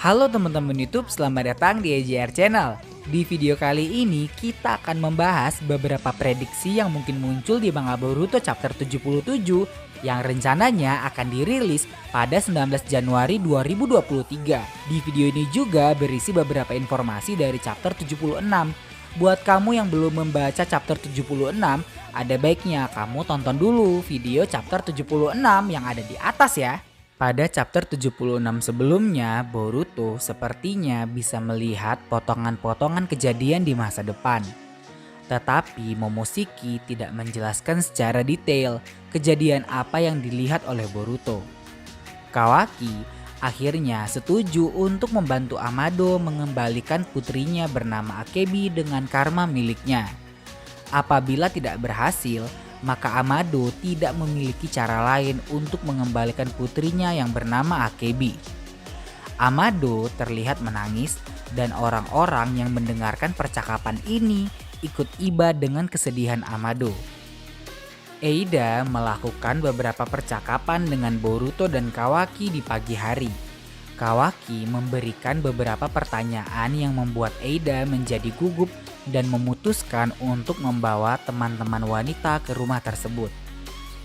Halo teman-teman YouTube, selamat datang di EJR Channel. Di video kali ini kita akan membahas beberapa prediksi yang mungkin muncul di manga Boruto chapter 77 yang rencananya akan dirilis pada 19 Januari 2023. Di video ini juga berisi beberapa informasi dari chapter 76. Buat kamu yang belum membaca chapter 76, ada baiknya kamu tonton dulu video chapter 76 yang ada di atas ya. Pada chapter 76 sebelumnya, Boruto sepertinya bisa melihat potongan-potongan kejadian di masa depan. Tetapi Momoshiki tidak menjelaskan secara detail kejadian apa yang dilihat oleh Boruto. Kawaki akhirnya setuju untuk membantu Amado mengembalikan putrinya bernama Akebi dengan karma miliknya. Apabila tidak berhasil, maka Amado tidak memiliki cara lain untuk mengembalikan putrinya yang bernama Akebi. Amado terlihat menangis dan orang-orang yang mendengarkan percakapan ini ikut iba dengan kesedihan Amado. Eida melakukan beberapa percakapan dengan Boruto dan Kawaki di pagi hari. Kawaki memberikan beberapa pertanyaan yang membuat Eida menjadi gugup dan memutuskan untuk membawa teman-teman wanita ke rumah tersebut.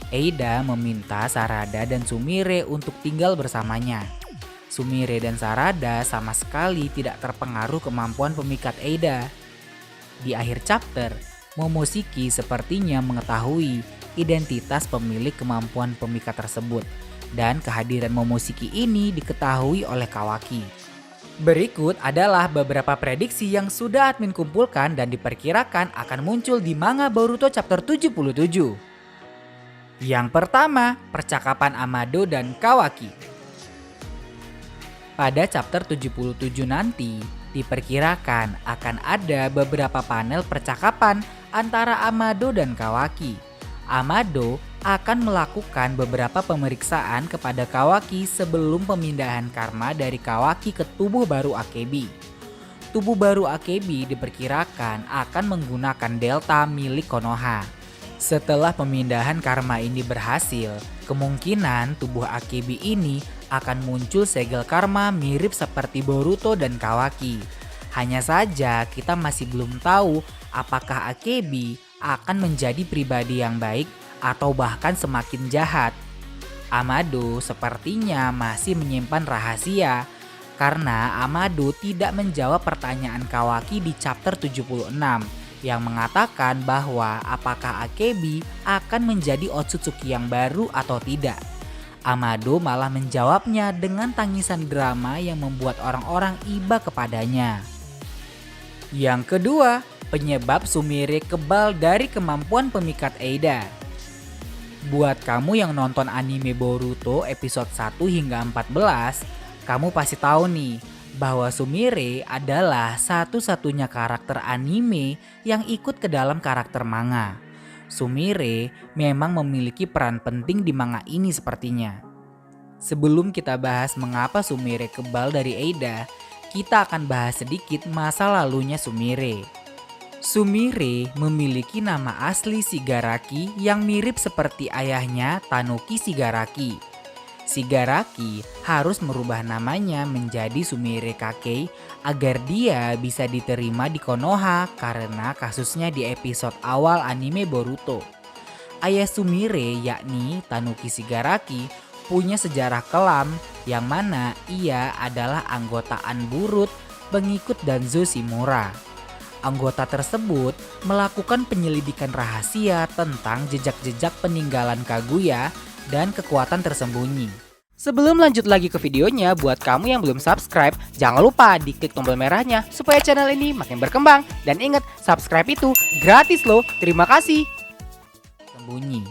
Eida meminta Sarada dan Sumire untuk tinggal bersamanya. Sumire dan Sarada sama sekali tidak terpengaruh kemampuan pemikat Eida. Di akhir chapter, Momoshiki sepertinya mengetahui identitas pemilik kemampuan pemikat tersebut, dan kehadiran Momoshiki ini diketahui oleh Kawaki. Berikut adalah beberapa prediksi yang sudah admin kumpulkan dan diperkirakan akan muncul di manga Boruto chapter 77. Yang pertama, percakapan Amado dan Kawaki. Pada chapter 77 nanti, diperkirakan akan ada beberapa panel percakapan antara Amado dan Kawaki. Amado akan melakukan beberapa pemeriksaan kepada Kawaki sebelum pemindahan karma dari Kawaki ke tubuh baru Akebi. Tubuh baru Akebi diperkirakan akan menggunakan delta milik Konoha. Setelah pemindahan karma ini berhasil, kemungkinan tubuh Akebi ini akan muncul segel karma mirip seperti Boruto dan Kawaki. Hanya saja kita masih belum tahu apakah Akebi akan menjadi pribadi yang baik atau bahkan semakin jahat. Amado sepertinya masih menyimpan rahasia karena Amado tidak menjawab pertanyaan Kawaki di chapter 76 yang mengatakan bahwa apakah Akebi akan menjadi Otsutsuki yang baru atau tidak. Amado malah menjawabnya dengan tangisan drama yang membuat orang-orang iba kepadanya. Yang kedua, penyebab Sumire kebal dari kemampuan pemikat Eida. Buat kamu yang nonton anime Boruto episode 1 hingga 14, kamu pasti tahu nih bahwa Sumire adalah satu-satunya karakter anime yang ikut ke dalam karakter manga. Sumire memang memiliki peran penting di manga ini sepertinya. Sebelum kita bahas mengapa Sumire kebal dari Eida, kita akan bahas sedikit masa lalunya Sumire. Sumire memiliki nama asli Shigaraki yang mirip seperti ayahnya Tanuki Shigaraki. Shigaraki harus merubah namanya menjadi Sumire Kakei agar dia bisa diterima di Konoha karena kasusnya di episode awal anime Boruto. Ayah Sumire yakni Tanuki Shigaraki punya sejarah kelam yang mana ia adalah anggota Anburut pengikut Danzo Shimura. Anggota tersebut melakukan penyelidikan rahasia tentang jejak-jejak peninggalan Kaguya dan kekuatan tersembunyi. Sebelum lanjut lagi ke videonya, buat kamu yang belum subscribe, jangan lupa diklik tombol merahnya supaya channel ini makin berkembang. Dan ingat, subscribe itu gratis loh, terima kasih. Sembunyi.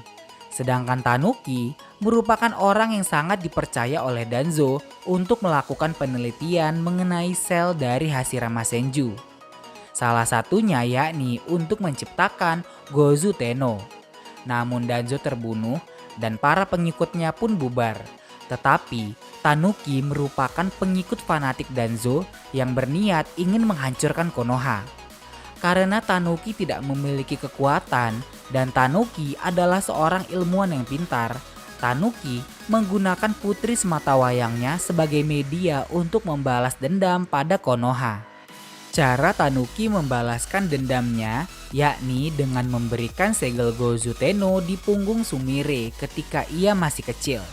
Sedangkan Tanuki merupakan orang yang sangat dipercaya oleh Danzo untuk melakukan penelitian mengenai sel dari Hashirama Senju. Salah satunya yakni untuk menciptakan Gozu Tenno. Namun Danzo terbunuh dan para pengikutnya pun bubar. Tetapi Tanuki merupakan pengikut fanatik Danzo yang berniat ingin menghancurkan Konoha. Karena Tanuki tidak memiliki kekuatan dan Tanuki adalah seorang ilmuwan yang pintar, Tanuki menggunakan putri sematawayangnya sebagai media untuk membalas dendam pada Konoha. Cara Tanuki membalaskan dendamnya yakni dengan memberikan segel Gozu Tenno di punggung Sumire ketika ia masih kecil.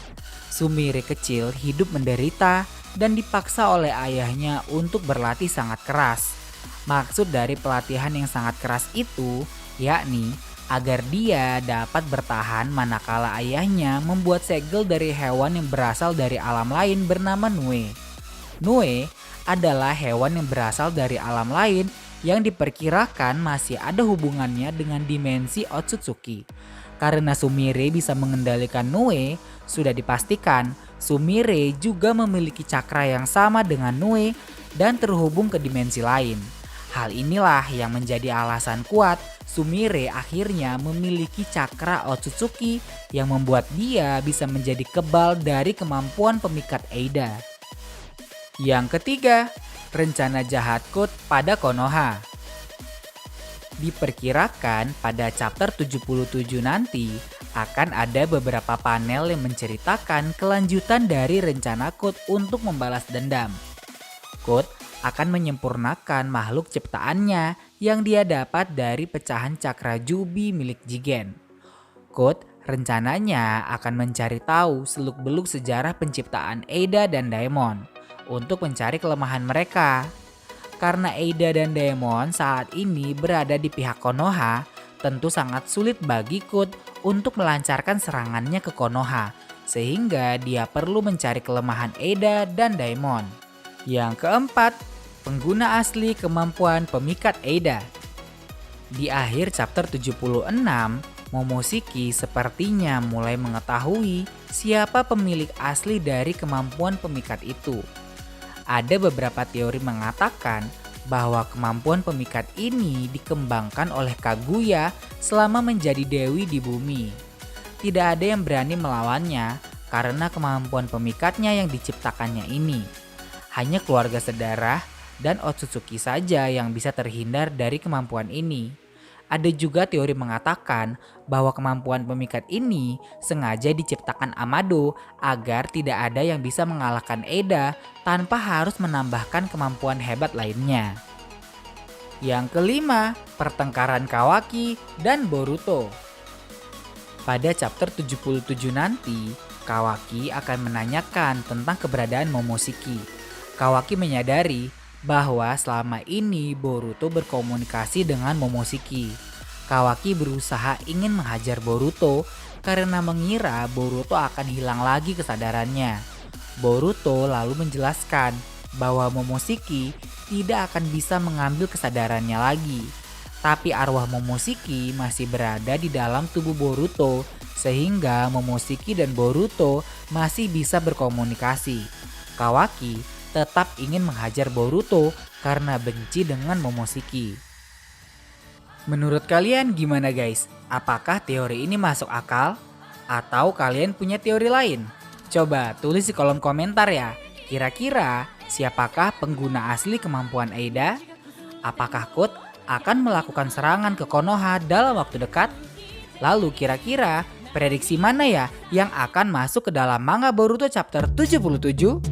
Sumire kecil hidup menderita dan dipaksa oleh ayahnya untuk berlatih sangat keras. Maksud dari pelatihan yang sangat keras itu yakni agar dia dapat bertahan manakala ayahnya membuat segel dari hewan yang berasal dari alam lain bernama Nue. Nue adalah hewan yang berasal dari alam lain yang diperkirakan masih ada hubungannya dengan dimensi Otsutsuki. Karena Sumire bisa mengendalikan Nue, sudah dipastikan Sumire juga memiliki cakra yang sama dengan Nue dan terhubung ke dimensi lain. Hal inilah yang menjadi alasan kuat Sumire akhirnya memiliki cakra Otsutsuki yang membuat dia bisa menjadi kebal dari kemampuan pemikat Eida. Yang ketiga, rencana jahat Code pada Konoha. Diperkirakan pada chapter 77 nanti akan ada beberapa panel yang menceritakan kelanjutan dari rencana Code untuk membalas dendam. Code akan menyempurnakan makhluk ciptaannya yang dia dapat dari pecahan cakra Jubi milik Jigen. Code rencananya akan mencari tahu seluk-beluk sejarah penciptaan Eida dan Daemon untuk mencari kelemahan mereka. Karena Eida dan Daemon saat ini berada di pihak Konoha, tentu sangat sulit bagi Code untuk melancarkan serangannya ke Konoha, sehingga dia perlu mencari kelemahan Eida dan Daemon. Yang keempat, pengguna asli kemampuan pemikat Eida. Di akhir chapter 76, Momoshiki sepertinya mulai mengetahui siapa pemilik asli dari kemampuan pemikat itu. Ada beberapa teori mengatakan bahwa kemampuan pemikat ini dikembangkan oleh Kaguya selama menjadi dewi di bumi. Tidak ada yang berani melawannya karena kemampuan pemikatnya yang diciptakannya ini. Hanya keluarga sedarah dan Otsutsuki saja yang bisa terhindar dari kemampuan ini. Ada juga teori mengatakan bahwa kemampuan pemikat ini sengaja diciptakan Amado agar tidak ada yang bisa mengalahkan Eida tanpa harus menambahkan kemampuan hebat lainnya. Yang kelima, pertengkaran Kawaki dan Boruto. Pada chapter 77 nanti, Kawaki akan menanyakan tentang keberadaan Momoshiki. Kawaki menyadari bahwa selama ini Boruto berkomunikasi dengan Momoshiki. Kawaki berusaha ingin menghajar Boruto karena mengira Boruto akan hilang lagi kesadarannya. Boruto lalu menjelaskan bahwa Momoshiki tidak akan bisa mengambil kesadarannya lagi. Tapi arwah Momoshiki masih berada di dalam tubuh Boruto sehingga Momoshiki dan Boruto masih bisa berkomunikasi. Kawaki tetap ingin menghajar Boruto karena benci dengan Momoshiki. Menurut kalian gimana guys? Apakah teori ini masuk akal? Atau kalian punya teori lain? Coba tulis di kolom komentar ya. Kira-kira siapakah pengguna asli kemampuan Eida? Apakah Code akan melakukan serangan ke Konoha dalam waktu dekat? Lalu kira-kira prediksi mana ya yang akan masuk ke dalam manga Boruto chapter 77?